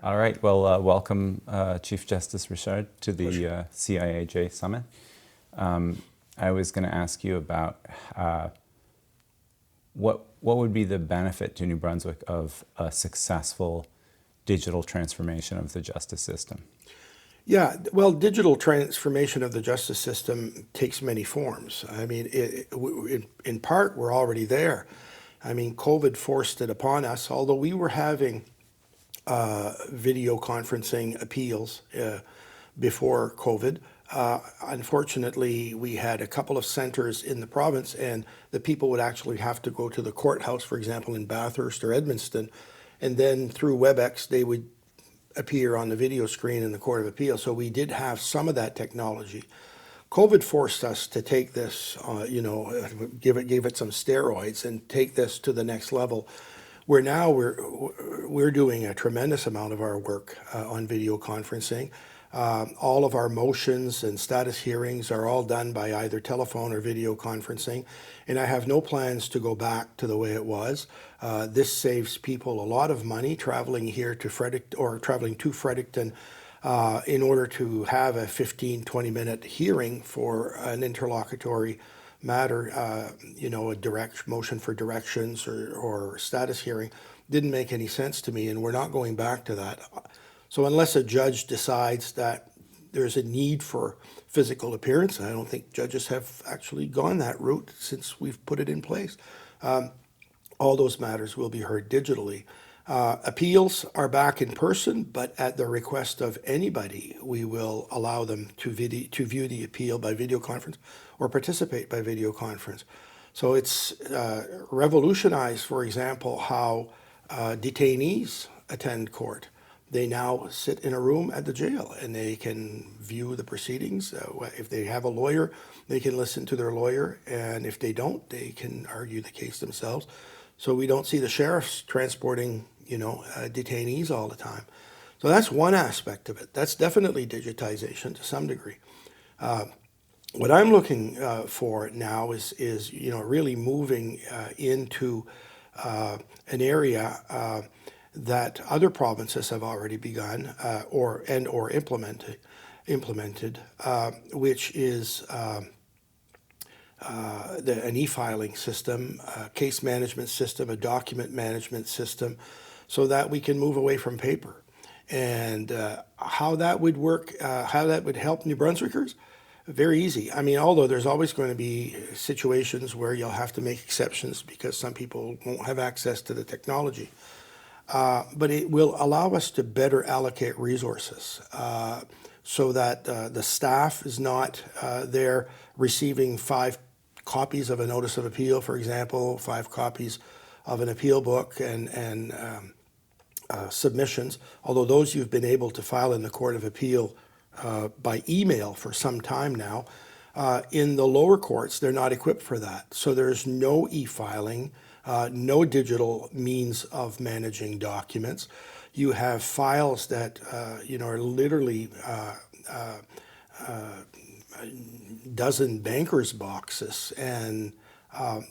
All right. Well, welcome, Chief Justice Richard, to the CIAJ Summit. I was going to ask you about what would be the benefit to New Brunswick of a successful digital transformation of the justice system? Yeah, well, digital transformation of the justice system takes many forms. I mean, in part, we're already there. I mean, COVID forced it upon us, although we were having video conferencing appeals before COVID. Unfortunately, we had a couple of centers in the province, and the people would actually have to go to the courthouse, for example, in Bathurst or Edmundston, and then through WebEx, they would appear on the video screen in the Court of Appeal. So we did have some of that technology. COVID forced us to take this, gave it some steroids and take this to the next level. Where now we're doing a tremendous amount of our work on video conferencing. All of our motions and status hearings are all done by either telephone or video conferencing, and I have no plans to go back to the way it was. This saves people a lot of money traveling here to Fredericton or traveling to Fredericton in order to have a 15-20-minute hearing for an interlocutory matter, a direct motion for directions or status hearing didn't make any sense to me, and we're not going back to that. So unless a judge decides that there's a need for physical appearance, and I don't think judges have actually gone that route since we've put it in place, all those matters will be heard digitally. Appeals are back in person, but at the request of anybody, we will allow them to view the appeal by video conference or participate by video conference. So it's revolutionized, for example, how detainees attend court. They now sit in a room at the jail and they can view the proceedings. If they have a lawyer, they can listen to their lawyer, and if they don't, they can argue the case themselves. So we don't see the sheriffs transporting, detainees all the time. So that's one aspect of it. That's definitely digitization to some degree. What I'm looking for now is really moving into an area that other provinces have already begun or implemented, which is an e-filing system, a case management system, a document management system, so that we can move away from paper. And how that would work, how that would help New Brunswickers, very easy. I mean, although there's always going to be situations where you'll have to make exceptions because some people won't have access to the technology. But it will allow us to better allocate resources so that the staff is not there receiving 5 copies of a notice of appeal, for example, 5 copies of an appeal book and submissions, although those you've been able to file in the Court of Appeal by email for some time now. In the lower courts, they're not equipped for that. So there's no e-filing, no digital means of managing documents. You have files that are literally a dozen bankers' boxes, and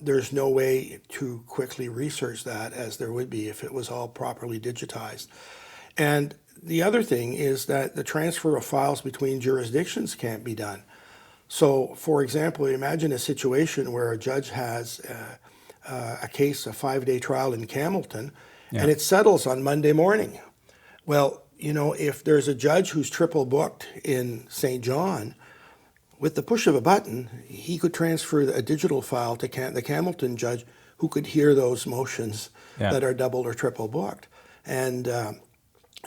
there's no way to quickly research that as there would be if it was all properly digitized. And the other thing is that the transfer of files between jurisdictions can't be done. So, for example, imagine a situation where a judge has a case, a 5-day trial in Campbellton, and it settles on Monday morning. Well, if there's a judge who's triple booked in St. John, with the push of a button, he could transfer a digital file to the Campbellton judge, who could hear those motions that are double or triple booked, and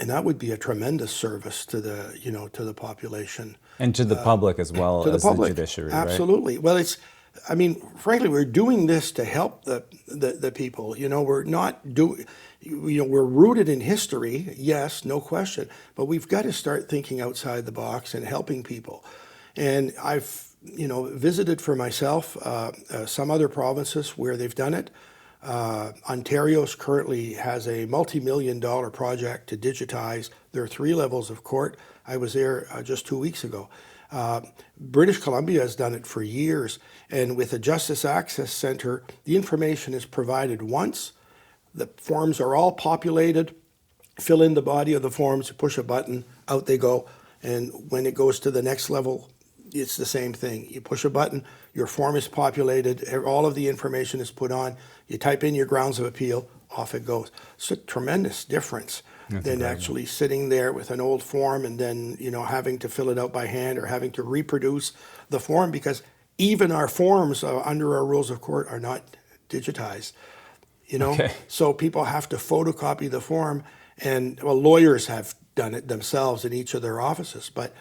that would be a tremendous service to the population And to the public as well as the judiciary, absolutely. Right? Well, frankly, we're doing this to help the people. We're not we're rooted in history, yes, no question, but we've got to start thinking outside the box and helping people. And I've, visited for myself some other provinces where they've done it. Ontario's currently has a multi-million-dollar project to digitize their 3 levels of court. I was there just 2 weeks ago. British Columbia has done it for years, and with a Justice Access Center, the information is provided once, the forms are all populated, fill in the body of the forms, you push a button, out they go. And when it goes to the next level, it's the same thing. You push a button, your form is populated, all of the information is put on, you type in your grounds of appeal, off it goes. It's a tremendous difference than actually sitting there with an old form and then, having to fill it out by hand or having to reproduce the form, because even our forms under our rules of court are not digitized. Okay. So people have to photocopy the form, and lawyers have done it themselves in each of their offices, but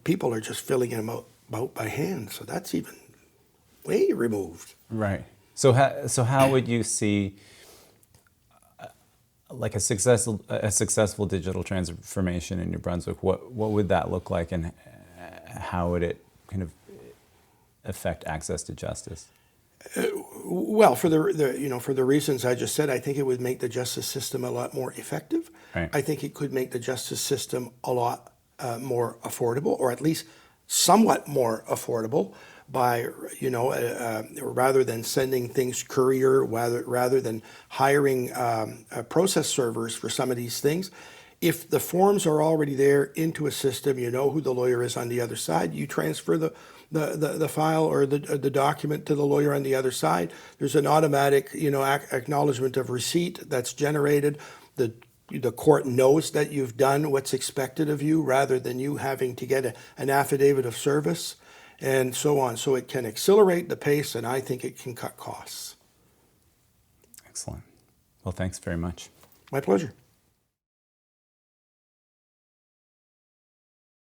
people are just filling them out by hand. So that's even way removed. Right. So how would you see like a successful digital transformation in New Brunswick? What would that look like, and how would it kind of affect access to justice? Well, for the reasons I just said, I think it would make the justice system a lot more effective. Right. I think it could make the justice system a lot more affordable, or at least somewhat more affordable, by rather than sending things courier, rather than hiring process servers for some of these things. If the forms are already there into a system, you know who the lawyer is on the other side, you transfer the file or the document to the lawyer on the other side. There's an automatic acknowledgement of receipt that's generated. The court knows that you've done what's expected of you, rather than you having to get an affidavit of service and so on. So it can accelerate the pace, and I think it can cut costs. Excellent. Well, thanks very much. My pleasure.